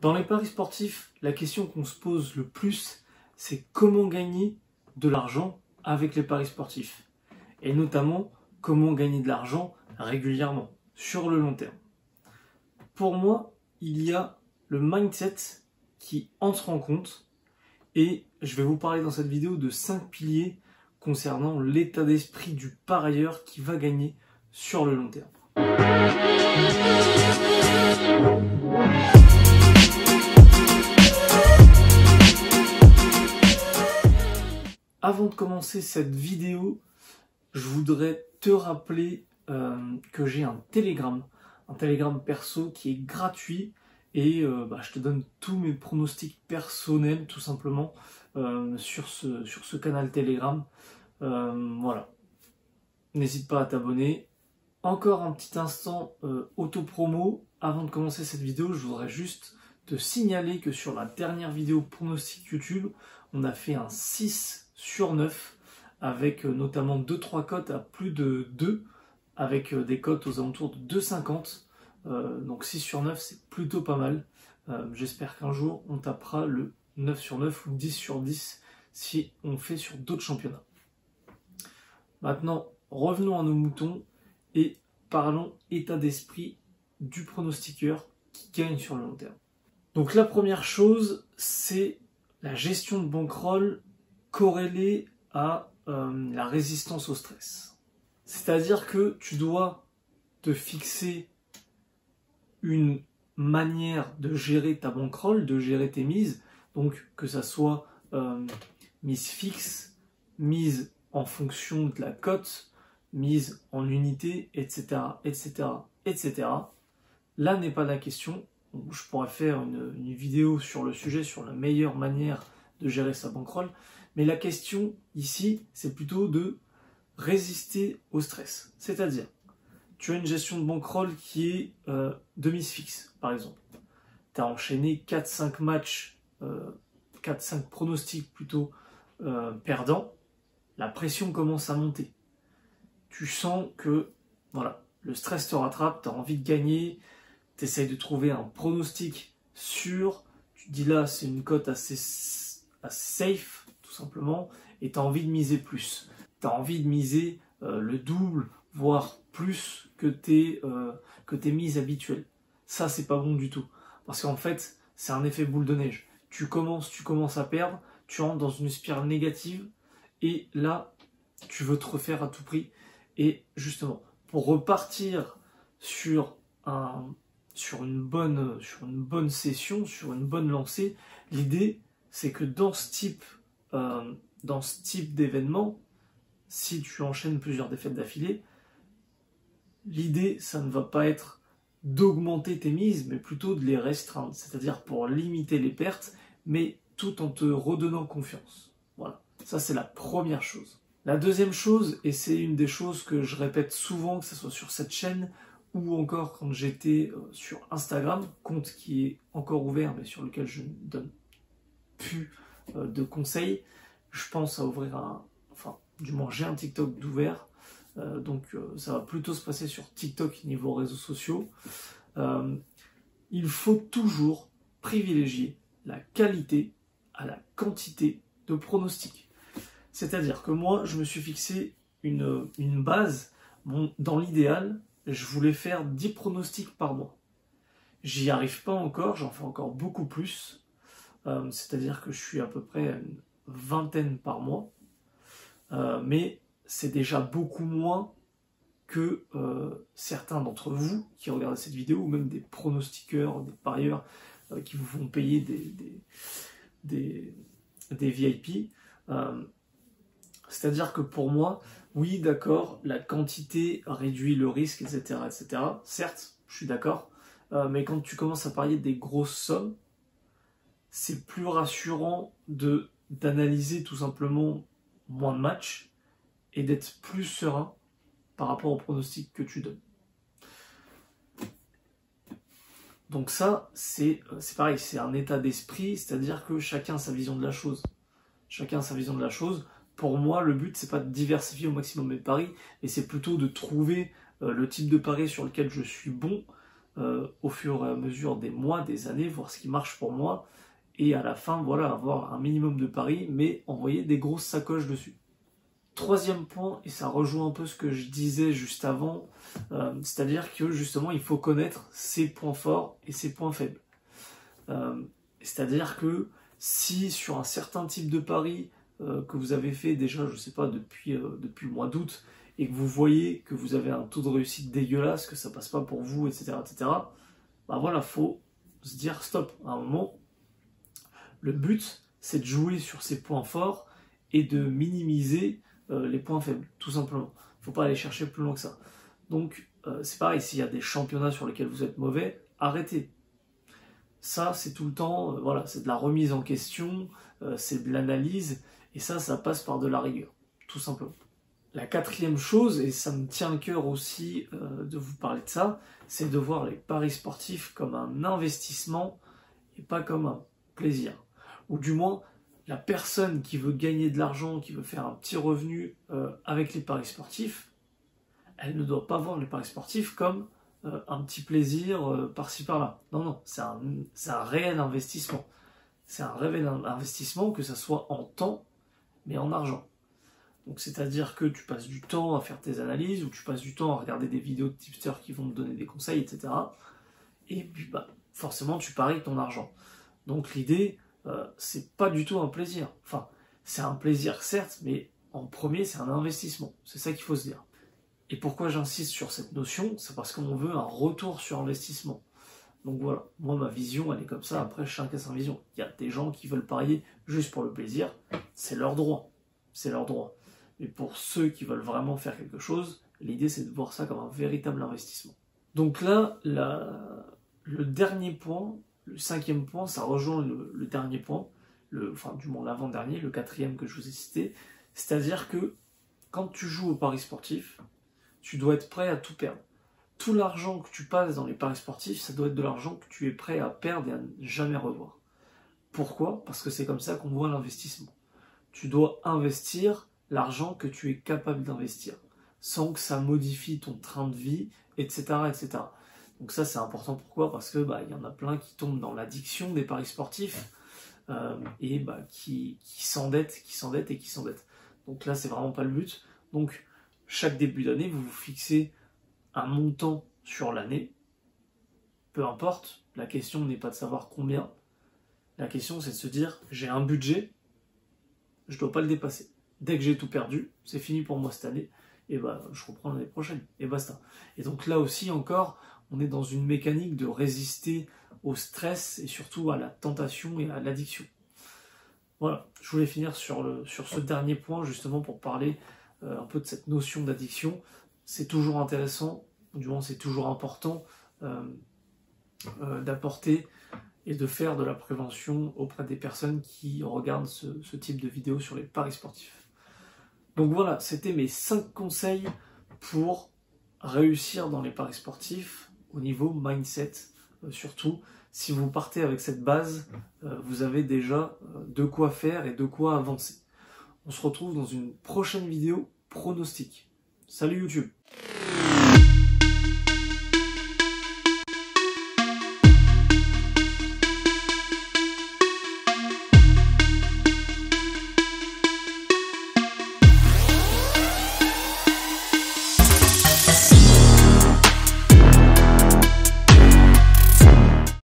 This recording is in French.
Dans les paris sportifs, la question qu'on se pose le plus, c'est comment gagner de l'argent avec les paris sportifs. Et notamment, comment gagner de l'argent régulièrement, sur le long terme. Pour moi, il y a le mindset qui entre en compte et je vais vous parler dans cette vidéo de 5 piliers concernant l'état d'esprit du parieur qui va gagner sur le long terme. Avant de commencer cette vidéo, je voudrais te rappeler que j'ai un Telegram perso qui est gratuit et je te donne tous mes pronostics personnels tout simplement sur ce canal Telegram. Voilà, n'hésite pas à t'abonner. Encore un petit instant auto-promo. Avant de commencer cette vidéo, je voudrais juste te signaler que sur la dernière vidéo pronostic YouTube, on a fait un 6 sur 9 avec notamment 2-3 cotes à plus de 2 avec des cotes aux alentours de 2,50. Donc 6 sur 9, c'est plutôt pas mal. J'espère qu'un jour, on tapera le 9 sur 9 ou 10 sur 10 si on fait sur d'autres championnats. Maintenant, revenons à nos moutons et parlons état d'esprit du pronostiqueur qui gagne sur le long terme. Donc la première chose, c'est la gestion de bankroll corrélée à la résistance au stress. C'est-à-dire que tu dois te fixer une manière de gérer ta bankroll, de gérer tes mises, donc que ça soit mise fixe, mise en fonction de la cote, mise en unité, etc., etc., etc. Là n'est pas la question. Je pourrais faire une vidéo sur le sujet, sur la meilleure manière de gérer sa bankroll, mais la question ici, c'est plutôt de résister au stress. C'est-à-dire, tu as une gestion de bankroll qui est de mise fixe, par exemple. Tu as enchaîné 4-5 matchs, 4-5 pronostics plutôt perdants. La pression commence à monter. Tu sens que voilà, le stress te rattrape, tu as envie de gagner, tu essayes de trouver un pronostic sûr. Tu te dis là, c'est une cote assez safe, tout simplement, et tu as envie de miser plus. Tu as envie de miser le double, voire plus que tes mises habituelles. Ça, c'est pas bon du tout. Parce qu'en fait, c'est un effet boule de neige. Tu commences à perdre, tu rentres dans une spirale négative, et là, tu veux te refaire à tout prix. Et justement, pour repartir sur une bonne session, sur une bonne lancée, l'idée, c'est que dans ce type d'événement, si tu enchaînes plusieurs défaites d'affilée, l'idée, ça ne va pas être d'augmenter tes mises, mais plutôt de les restreindre, c'est-à-dire pour limiter les pertes, mais tout en te redonnant confiance. Voilà, ça c'est la première chose. La deuxième chose, et c'est une des choses que je répète souvent, que ce soit sur cette chaîne, ou encore quand j'étais sur Instagram, compte qui est encore ouvert, mais sur lequel je ne donne plus de conseils, je pense à ouvrir du moins j'ai un TikTok d'ouvert, donc ça va plutôt se passer sur TikTok niveau réseaux sociaux. Il faut toujours privilégier la qualité à la quantité de pronostics. C'est-à-dire que moi, je me suis fixé une base. Bon, dans l'idéal, je voulais faire 10 pronostics par mois. J'y arrive pas encore, j'en fais encore beaucoup plus. C'est-à-dire que je suis à peu près à une vingtaine par mois. Mais c'est déjà beaucoup moins que certains d'entre vous qui regardent cette vidéo, ou même des pronostiqueurs, des parieurs qui vous font payer des VIP. C'est-à-dire que pour moi, oui, d'accord, la quantité réduit le risque, etc., etc. Certes, je suis d'accord, mais quand tu commences à parier des grosses sommes, c'est plus rassurant d'analyser tout simplement moins de matchs et d'être plus serein par rapport au pronostic que tu donnes. Donc ça, c'est pareil, c'est un état d'esprit, c'est-à-dire que chacun a sa vision de la chose. Chacun a sa vision de la chose. Pour moi, le but, c'est pas de diversifier au maximum mes paris, mais c'est plutôt de trouver le type de pari sur lequel je suis bon, au fur et à mesure des mois, des années, voir ce qui marche pour moi, et à la fin, voilà, avoir un minimum de paris, mais envoyer des grosses sacoches dessus. Troisième point, et ça rejoint un peu ce que je disais juste avant, c'est-à-dire que justement il faut connaître ses points forts et ses points faibles. C'est-à-dire que si sur un certain type de pari que vous avez fait déjà, je sais pas, depuis le mois d'août, et que vous voyez que vous avez un taux de réussite dégueulasse, que ça passe pas pour vous, etc., bah voilà, faut se dire stop. À un moment, le but, c'est de jouer sur ses points forts et de minimiser les points faibles, tout simplement. Faut pas aller chercher plus loin que ça. Donc, c'est pareil, s'il y a des championnats sur lesquels vous êtes mauvais, arrêtez. Ça, c'est tout le temps, voilà, c'est de la remise en question, c'est de l'analyse, et ça passe par de la rigueur, tout simplement. La quatrième chose, et ça me tient à cœur aussi de vous parler de ça, c'est de voir les paris sportifs comme un investissement et pas comme un plaisir. Ou du moins, la personne qui veut gagner de l'argent, qui veut faire un petit revenu avec les paris sportifs, elle ne doit pas voir les paris sportifs comme un petit plaisir par-ci par-là. Non, non, c'est un réel investissement. C'est un réel investissement, que ça soit en temps, mais en argent. Donc c'est-à-dire que tu passes du temps à faire tes analyses, ou tu passes du temps à regarder des vidéos de tipsters qui vont te donner des conseils, etc. Et puis bah, forcément tu paries ton argent. Donc l'idée, c'est pas du tout un plaisir. Enfin, c'est un plaisir certes, mais en premier c'est un investissement. C'est ça qu'il faut se dire. Et pourquoi j'insiste sur cette notion, c'est parce qu'on veut un retour sur investissement. Donc voilà, moi ma vision elle est comme ça, après chacun sa vision. Il y a des gens qui veulent parier juste pour le plaisir, c'est leur droit. C'est leur droit. Mais pour ceux qui veulent vraiment faire quelque chose, l'idée c'est de voir ça comme un véritable investissement. Donc là, le dernier point, le cinquième point, ça rejoint le dernier point, enfin du moins l'avant-dernier, le quatrième que je vous ai cité, c'est-à-dire que quand tu joues au pari sportif, tu dois être prêt à tout perdre. Tout l'argent que tu passes dans les paris sportifs, ça doit être de l'argent que tu es prêt à perdre et à ne jamais revoir. Pourquoi ? Parce que c'est comme ça qu'on voit l'investissement. Tu dois investir l'argent que tu es capable d'investir, sans que ça modifie ton train de vie, etc. etc. Donc ça c'est important, pourquoi ? Parce que y en a plein qui tombent dans l'addiction des paris sportifs et qui s'endettent. Donc là c'est vraiment pas le but. Donc chaque début d'année, vous vous fixez un montant sur l'année, peu importe, la question n'est pas de savoir combien, la question c'est de se dire, j'ai un budget, je ne dois pas le dépasser. Dès que j'ai tout perdu, c'est fini pour moi cette année, et je reprends l'année prochaine, et basta. Et donc là aussi encore, on est dans une mécanique de résister au stress, et surtout à la tentation et à l'addiction. Voilà, je voulais finir sur ce dernier point, justement pour parler un peu de cette notion d'addiction. C'est toujours intéressant, du moins c'est toujours important d'apporter et de faire de la prévention auprès des personnes qui regardent ce type de vidéos sur les paris sportifs. Donc voilà, c'était mes 5 conseils pour réussir dans les paris sportifs au niveau mindset. Surtout, si vous partez avec cette base, vous avez déjà de quoi faire et de quoi avancer. On se retrouve dans une prochaine vidéo pronostic. Salut YouTube!